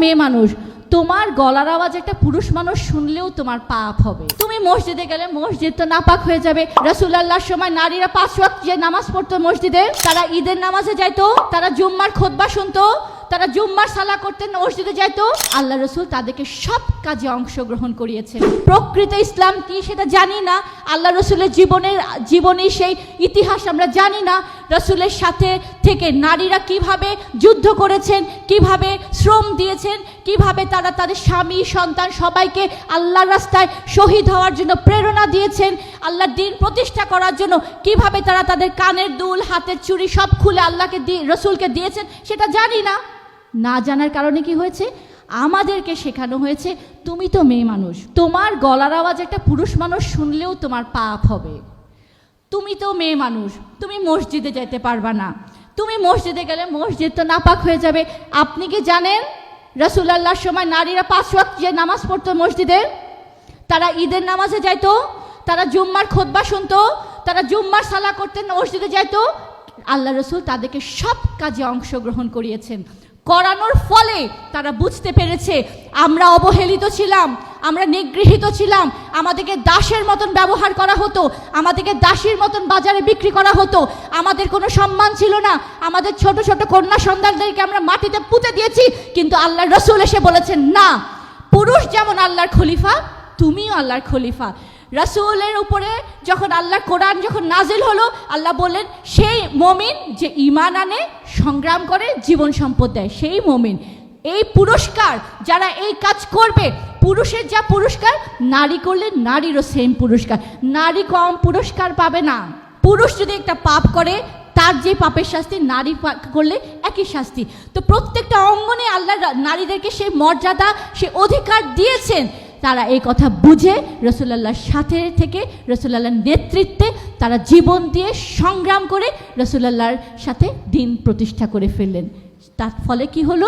মেয়ে মানুষ, তোমার গলার আওয়াজ একটা পুরুষ মানুষ শুনলেও তোমার পাপ হবে। তুমি মসজিদে গেলে মসজিদ তো নাপাক হয়ে যাবে। রাসূলুল্লাহর সময় নারীরা 5 ওয়াক্ত যে নামাজ পড়তো মসজিদে, তারা ঈদের নামাজে যাইতো, তারা জুম্মার খুতবা শুনতো, তারা জুম্মার সালা করতেন, মসজিদে যাইতো। আল্লাহ রসুল তাদেরকে সব কাজে অংশগ্রহণ করিয়েছেন। প্রকৃত ইসলাম কি সেটা জানি না, আল্লাহ রসুলের জীবনের সেই ইতিহাস আমরা জানি না। রসুলের সাথে থেকে নারীরা কিভাবে যুদ্ধ করেছেন, কিভাবে শ্রম দিয়েছেন, কিভাবে তারা তাদের স্বামী সন্তান সবাইকে আল্লাহর রাস্তায় শহীদ হওয়ার জন্য প্রেরণা দিয়েছেন, আল্লাহর দ্বীন প্রতিষ্ঠা করার জন্য কিভাবে তারা তাদের কানের দুল হাতের চুড়ি সব খুলে আল্লাহকে রসুলকে দিয়েছেন, সেটা জানি না। না জানার কারণে কি হয়েছে, আমাদেরকে শেখানো হয়েছে তুমি তো মেয়ে মানুষ, তোমার গলার আওয়াজ একটা পুরুষ মানুষ শুনলেও তোমার পাপ হবে। তুমি তো মেয়ে মানুষ, তুমি মসজিদে যেতে পারবা না, তুমি মসজিদে গেলে মসজিদ তো নাপাক হয়ে যাবে। আপনি কি জানেন রাসূলুল্লাহর সময় নারীরা 5 ওয়াক্ত যে নামাজ পড়তো মসজিদে, তারা ঈদের নামাজে যাইতো, তারা জুম্মার খুতবা শুনতো, তারা জুম্মার সালা করতেন, মসজিদে যাইতো। আল্লাহ রসুল তাদেরকে সব কাজে অংশগ্রহণ করিয়েছেন। করানোর ফলে তারা বুঝতে পেরেছে আমরা অবহেলিত ছিলাম, আমরা নিগৃহীত ছিলাম, আমাদেরকে দাসের মতন ব্যবহার করা হতো, আমাদেরকে দাসীর মতন বাজারে বিক্রি করা হতো, আমাদের কোনো সম্মান ছিল না, আমাদের ছোট ছোট কন্যা সন্তানদেরকে আমরা মাটিতে পুঁতে দিয়েছি। কিন্তু আল্লাহর রসুল এসে বলেছেন না, পুরুষ যেমন আল্লাহর খলিফা, তুমিও আল্লাহর খলিফা। রাসূলের উপরে যখন আল্লাহর কোরআন যখন নাজিল হলো, আল্লাহ বললেন সেই মুমিন যে ঈমান আনে, সংগ্রাম করে, জীবন সম্পদ দেয়, সেই মুমিন। এই পুরস্কার যারা এই কাজ করবে, পুরুষের যা পুরস্কার, নারী করলে নারীরও সেম পুরস্কার, নারী কম পুরস্কার পাবে না। পুরুষ যদি একটা পাপ করে, তার যে পাপের শাস্তি, নারী করলে একই শাস্তি। তো প্রত্যেকটা অঙ্গনে আল্লাহ নারীদেরকে সেই মর্যাদা, সে অধিকার দিয়েছেন। তারা এই কথা বুঝে রাসূলুল্লাহর সাথে থেকে, রাসূলুল্লাহর নেতৃত্বে তারা জীবন দিয়ে সংগ্রাম করে রাসূলুল্লাহর সাথে দিন প্রতিষ্ঠা করে ফেললেন। তার ফলে কি হলো,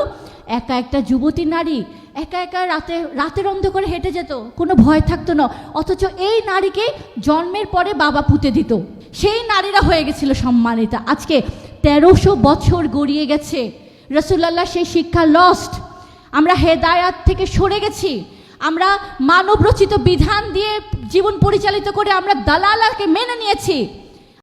একা একটা যুবতী নারী একা একা রাতের অন্ধকারে হেঁটে যেত, কোনো ভয় থাকতো না। অথচ এই নারীকে জন্মের পরে বাবা পুঁতে দিত, সেই নারীরা হয়ে গেছিল সম্মানিতা। আজকে 1300 বছর গড়িয়ে গেছে, রাসূলুল্লাহ সেই শিক্ষা লস্ট, আমরা হেদায়াত থেকে সরে গেছি, আমরা মানব রচিত বিধান দিয়ে জীবন পরিচালিত করে আমরা দালালাকে মেনে নিয়েছি।